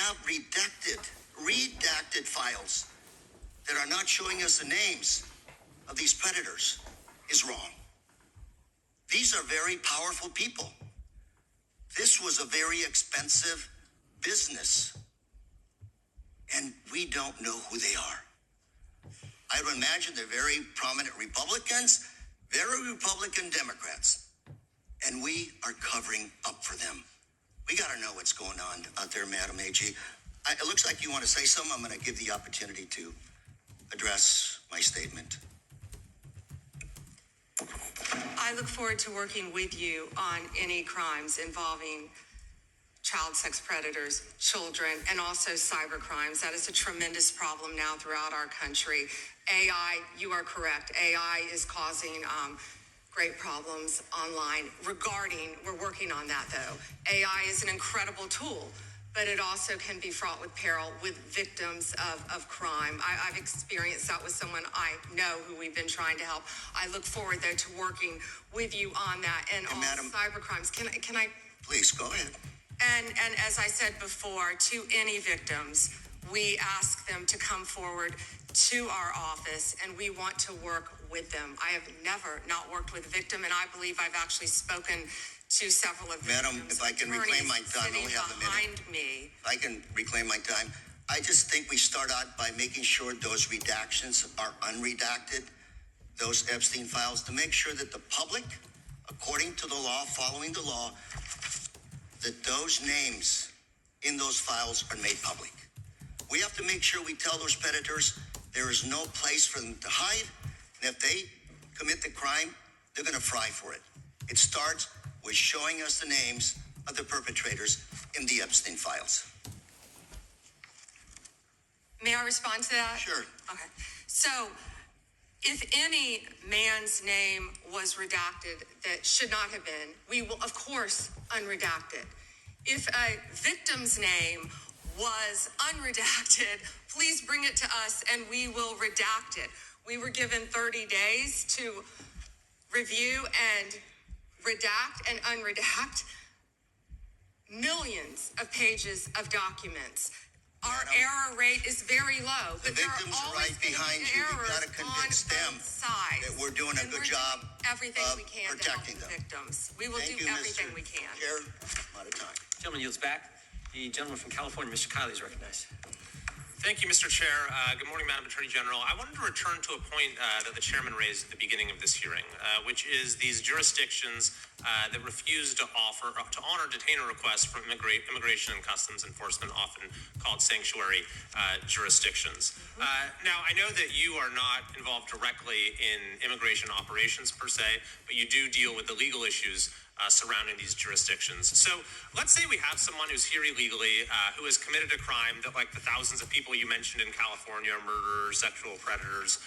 have redacted files that are not showing us the names of these predators is wrong. These are very powerful people. This was a very expensive business, and we don't know who they are. I would imagine they're very prominent Republicans, very Republican Democrats, and we are covering up for them. We got to know what's going on out there, Madam AG. It looks like you want to say something. I'm going to give the opportunity to address my statement. I look forward to working with you on any crimes involving child sex predators, children, and also cyber crimes. That is a tremendous problem now throughout our country. AI, you are correct. AI is causing great problems online we're working on that though. AI is an incredible tool, but it also can be fraught with peril with victims of crime. I've experienced that with someone I know who we've been trying to help. I look forward, though, to working with you on that and all Madam, cyber crimes. Can I? Please, go ahead. And as I said before, to any victims, we ask them to come forward to our office, and we want to work with them. I have never not worked with a victim, and I believe I've actually spoken to several of them. Madam, if I can reclaim my time, I only have a minute. Me. If I can reclaim my time, I just think we start out by making sure those redactions are unredacted, those Epstein files, to make sure that the public, according to the law, following the law, that those names in those files are made public. We have to make sure we tell those predators there is no place for them to hide, and if they commit the crime, they're going to fry for it. It starts with showing us the names of the perpetrators in the Epstein files. May I respond to that? Sure. Okay. So, if any man's name was redacted that should not have been, we will, of course, unredact it. If a victim's name was unredacted, please bring it to us and we will redact it. We were given 30 days to review and redact and unredact millions of pages of documents. Our error rate is very low, but there are always right behind you. We've got to convince them that we're doing a good job everything we can to help the victims. We will do everything we can. Chair, I'm out of time. Gentleman yields back. The gentleman from California, Mr. Kiley, is recognized. Thank you, Mr. Chair. Good morning, Madam Attorney General. I wanted to return to a point that the chairman raised at the beginning of this hearing, which is these jurisdictions that refuse to honor detainer requests from Immigration and Customs Enforcement, often called sanctuary jurisdictions. Now, I know that you are not involved directly in immigration operations per se, but you do deal with the legal issues surrounding these jurisdictions. So let's say we have someone who's here illegally, who has committed a crime that, like the thousands of people you mentioned in California, murderers, sexual predators,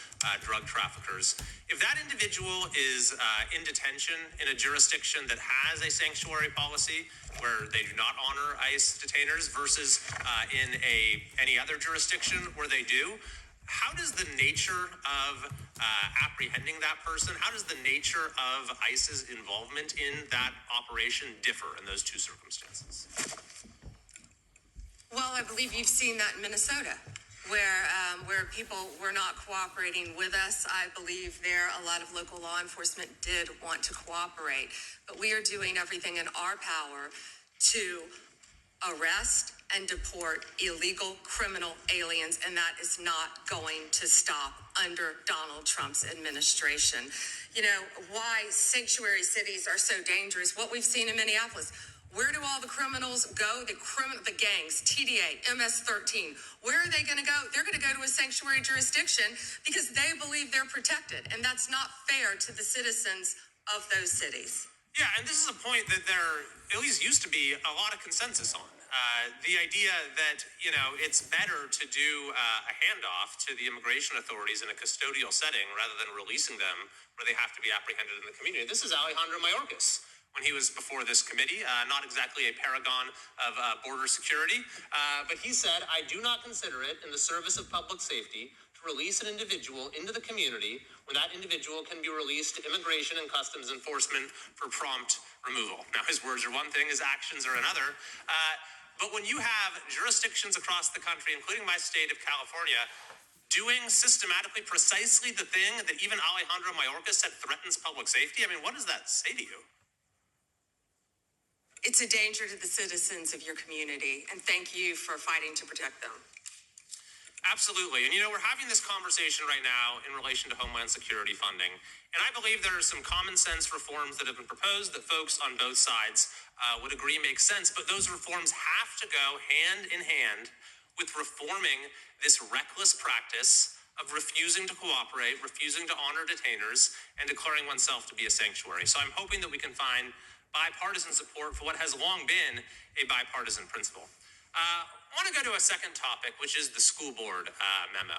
drug traffickers. If that individual is in detention in a jurisdiction that has a sanctuary policy where they do not honor ICE detainers versus in any other jurisdiction where they do, how does the nature of apprehending that person, how does the nature of ICE's involvement in that operation differ in those two circumstances? Well, I believe you've seen that in Minnesota, where people were not cooperating with us. I believe there a lot of local law enforcement did want to cooperate, but we are doing everything in our power to arrest and deport illegal criminal aliens, and that is not going to stop under Donald Trump's administration. You know, why sanctuary cities are so dangerous, what we've seen in Minneapolis. Where do all the criminals go? The gangs, TDA, MS-13. Where are they going to go? They're going to go to a sanctuary jurisdiction because they believe they're protected, and that's not fair to the citizens of those cities. Yeah, and this is a point that there at least used to be a lot of consensus on. The idea that, you know, it's better to do a handoff to the immigration authorities in a custodial setting rather than releasing them where they have to be apprehended in the community. This is Alejandro Mayorkas when he was before this committee, not exactly a paragon of border security, but he said, "I do not consider it in the service of public safety to release an individual into the community when that individual can be released to Immigration and Customs Enforcement for prompt removal." Now, his words are one thing, his actions are another. But when you have jurisdictions across the country, including my state of California, doing systematically precisely the thing that even Alejandro Mayorkas said threatens public safety, I mean, what does that say to you? It's a danger to the citizens of your community, and thank you for fighting to protect them. Absolutely. And we're having this conversation right now in relation to Homeland Security funding. And I believe there are some common sense reforms that have been proposed that folks on both sides would agree make sense. But those reforms have to go hand in hand with reforming this reckless practice of refusing to cooperate, refusing to honor detainers, and declaring oneself to be a sanctuary. So I'm hoping that we can find bipartisan support for what has long been a bipartisan principle. I want to go to a second topic, which is the school board memo,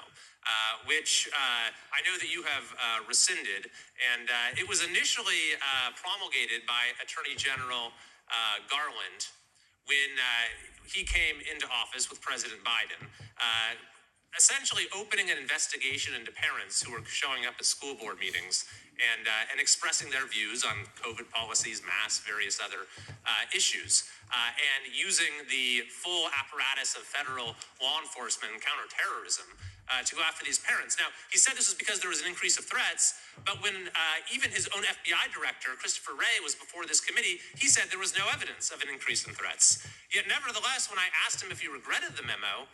which I know that you have rescinded. And it was initially promulgated by Attorney General Garland when he came into office with President Biden, essentially opening an investigation into parents who were showing up at school board meetings and expressing their views on COVID policies, masks, various other issues, and using the full apparatus of federal law enforcement and counterterrorism to go after these parents. Now, he said this was because there was an increase of threats, but when even his own FBI director, Christopher Wray, was before this committee, he said there was no evidence of an increase in threats. Yet, nevertheless, when I asked him if he regretted the memo,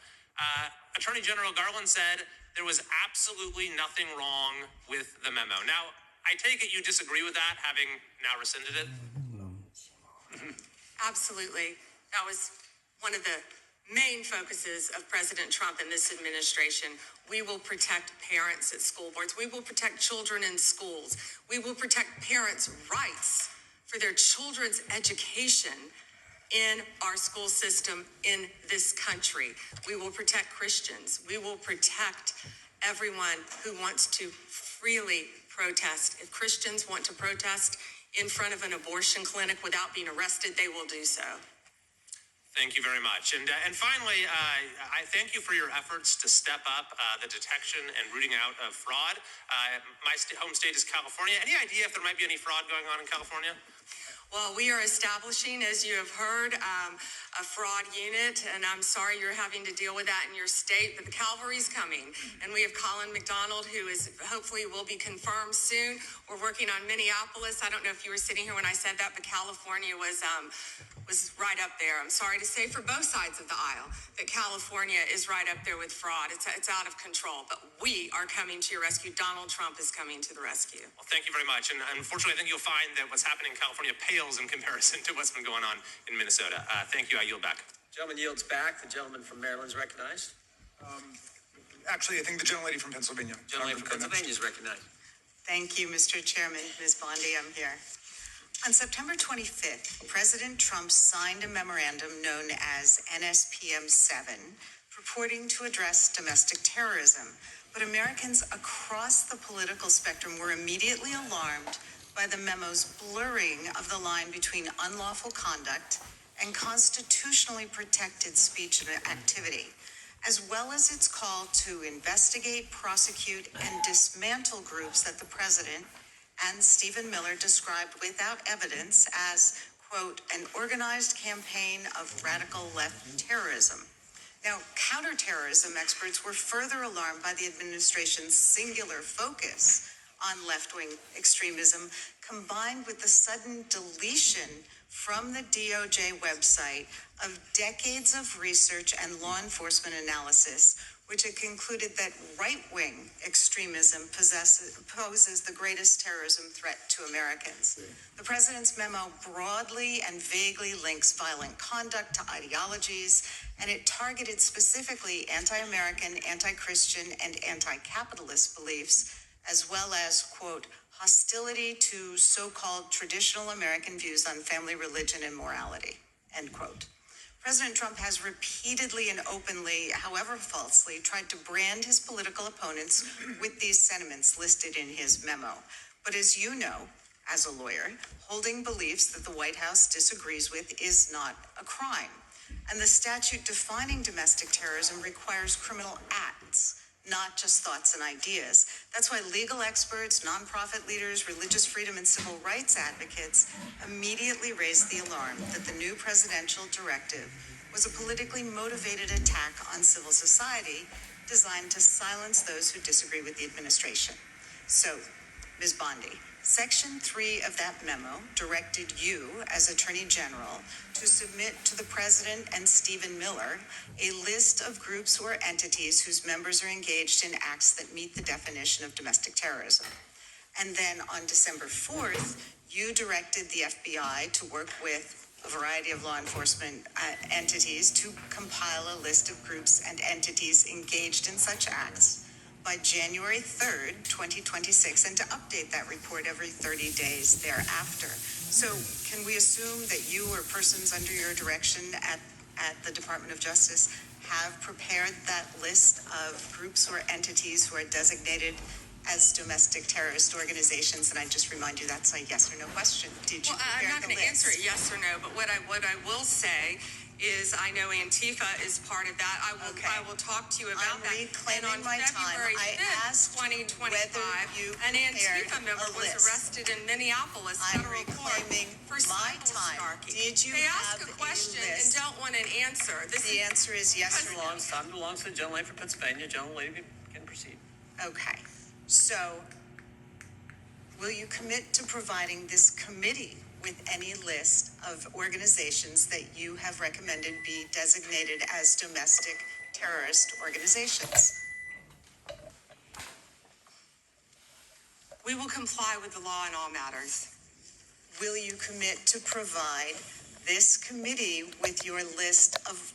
Attorney General Garland said there was absolutely nothing wrong with the memo. Now, I take it you disagree with that, having now rescinded it? Absolutely. That was one of the main focuses of President Trump and this administration. We will protect parents at school boards. We will protect children in schools. We will protect parents' rights for their children's education in our school system in this country. We will protect Christians. We will protect everyone who wants to freely protest. If Christians want to protest in front of an abortion clinic without being arrested, they will do so. Thank you very much. And finally, I thank you for your efforts to step up the detection and rooting out of fraud. My home state is California. Any idea if there might be any fraud going on in California? Well, we are establishing, as you have heard, a fraud unit, and I'm sorry you're having to deal with that in your state, but the cavalry's coming, and we have Colin McDonald, who is hopefully will be confirmed soon. We're working on Minneapolis. I don't know if you were sitting here when I said that, but California was right up there. I'm sorry to say for both sides of the aisle that California is right up there with fraud. It's out of control, but we are coming to your rescue. Donald Trump is coming to the rescue. Well, thank you very much. And unfortunately, I think you'll find that what's happening in California pales in comparison to what's been going on in Minnesota. Thank you. I yield back. Gentleman yields back. The gentleman from Maryland is recognized. Actually, I think the gentlelady from Pennsylvania. Gentleman from Pennsylvania is recognized. Thank you, Mr. Chairman. Ms. Bondi, I'm here. On September 25th, President Trump signed a memorandum known as NSPM 7, purporting to address domestic terrorism. But Americans across the political spectrum were immediately alarmed by the memo's blurring of the line between unlawful conduct and constitutionally protected speech and activity, as well as its call to investigate, prosecute, and dismantle groups that the president and Stephen Miller described without evidence as, quote, an organized campaign of radical left terrorism. Now, counterterrorism experts were further alarmed by the administration's singular focus on left-wing extremism, combined with the sudden deletion from the DOJ website of decades of research and law enforcement analysis, which had concluded that right-wing extremism poses the greatest terrorism threat to Americans. The president's memo broadly and vaguely links violent conduct to ideologies, and it targeted specifically anti-American, anti-Christian, and anti-capitalist beliefs, as well as, quote, hostility to so-called traditional American views on family, religion, and morality, end quote. President Trump has repeatedly and openly, however falsely, tried to brand his political opponents with these sentiments listed in his memo. But as you know, as a lawyer, holding beliefs that the White House disagrees with is not a crime. And the statute defining domestic terrorism requires criminal acts, not just thoughts and ideas. That's why legal experts, nonprofit leaders, religious freedom, and civil rights advocates immediately raised the alarm that the new presidential directive was a politically motivated attack on civil society designed to silence those who disagree with the administration. So, Ms. Bondi, Section 3 of that memo directed you, as Attorney General, to submit to the President and Stephen Miller a list of groups or entities whose members are engaged in acts that meet the definition of domestic terrorism. And then on December 4th, you directed the FBI to work with a variety of law enforcement entities to compile a list of groups and entities engaged in such acts by January 3rd, 2026, and to update that report every 30 days thereafter. So can we assume that you or persons under your direction at the Department of Justice have prepared that list of groups or entities who are designated as domestic terrorist organizations? And I just remind you, that's a yes or no question. Did you Well, I'm prepare not the going to answer list? it yes or no, but what I will say is I know Antifa is part of that. I will talk to you about I'm that. reclaiming And on my time. February I 5th, asked you 2025, whether you an prepared Antifa member a was list. arrested in Minneapolis I'm federal court reclaiming for my cyber time. stalking. Did you They ask have a a question and list? don't want an answer. The answer is yes or no. Time belongs to the gentlelady from Pennsylvania. Gentlelady can proceed. Okay, so will you commit to providing this committee with any list of organizations that you have recommended be designated as domestic terrorist organizations? We will comply with the law in all matters. Will you commit to provide this committee with your list of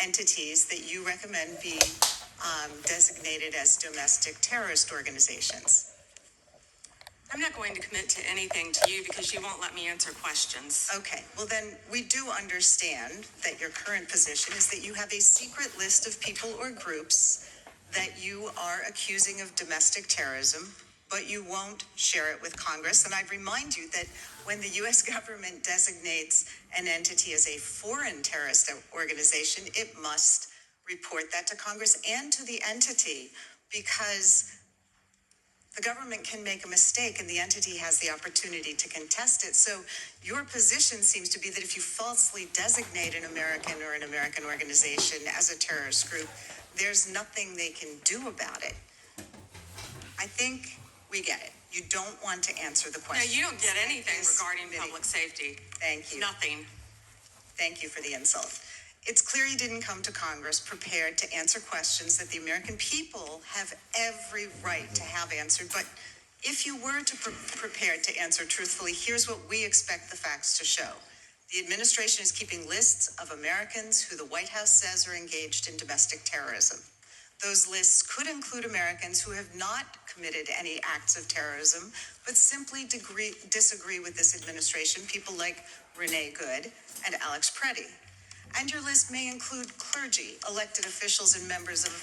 entities that you recommend be designated as domestic terrorist organizations? I'm not going to commit to anything to you because you won't let me answer questions. Okay, well then, we do understand that your current position is that you have a secret list of people or groups that you are accusing of domestic terrorism, but you won't share it with Congress. And I'd remind you that when the U.S. government designates an entity as a foreign terrorist organization, it must report that to Congress and to the entity, because the government can make a mistake and the entity has the opportunity to contest it. So your position seems to be that if you falsely designate an American or an American organization as a terrorist group, there's nothing they can do about it. I think we get it. You don't want to answer the No, question. you don't get anything regarding public safety. Thank you. Nothing. Thank you for the insult. It's clear you didn't come to Congress prepared to answer questions that the American people have every right to have answered. But if you were to prepared to answer truthfully, here's what we expect the facts to show. The administration is keeping lists of Americans who the White House says are engaged in domestic terrorism. Those lists could include Americans who have not committed any acts of terrorism, but simply disagree with this administration, people like Renee Good and Alex Preddy. And your list may include clergy, elected officials, and members of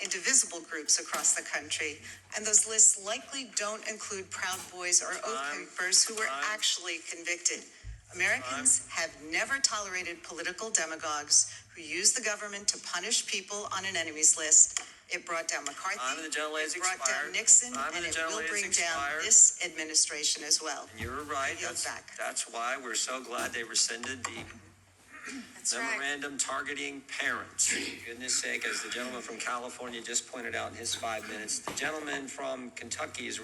indivisible groups across the country. And those lists likely don't include Proud Boys or Oath Keepers who were actually convicted. Americans have never tolerated political demagogues who use the government to punish people on an enemies list. It brought down McCarthy, it brought down Nixon, and it will bring down this administration as well. And you're right. Yield back. That's why we're so glad they rescinded the That's right. memorandum targeting parents. For goodness sake, as the gentleman from California just pointed out in his 5 minutes, the gentleman from Kentucky is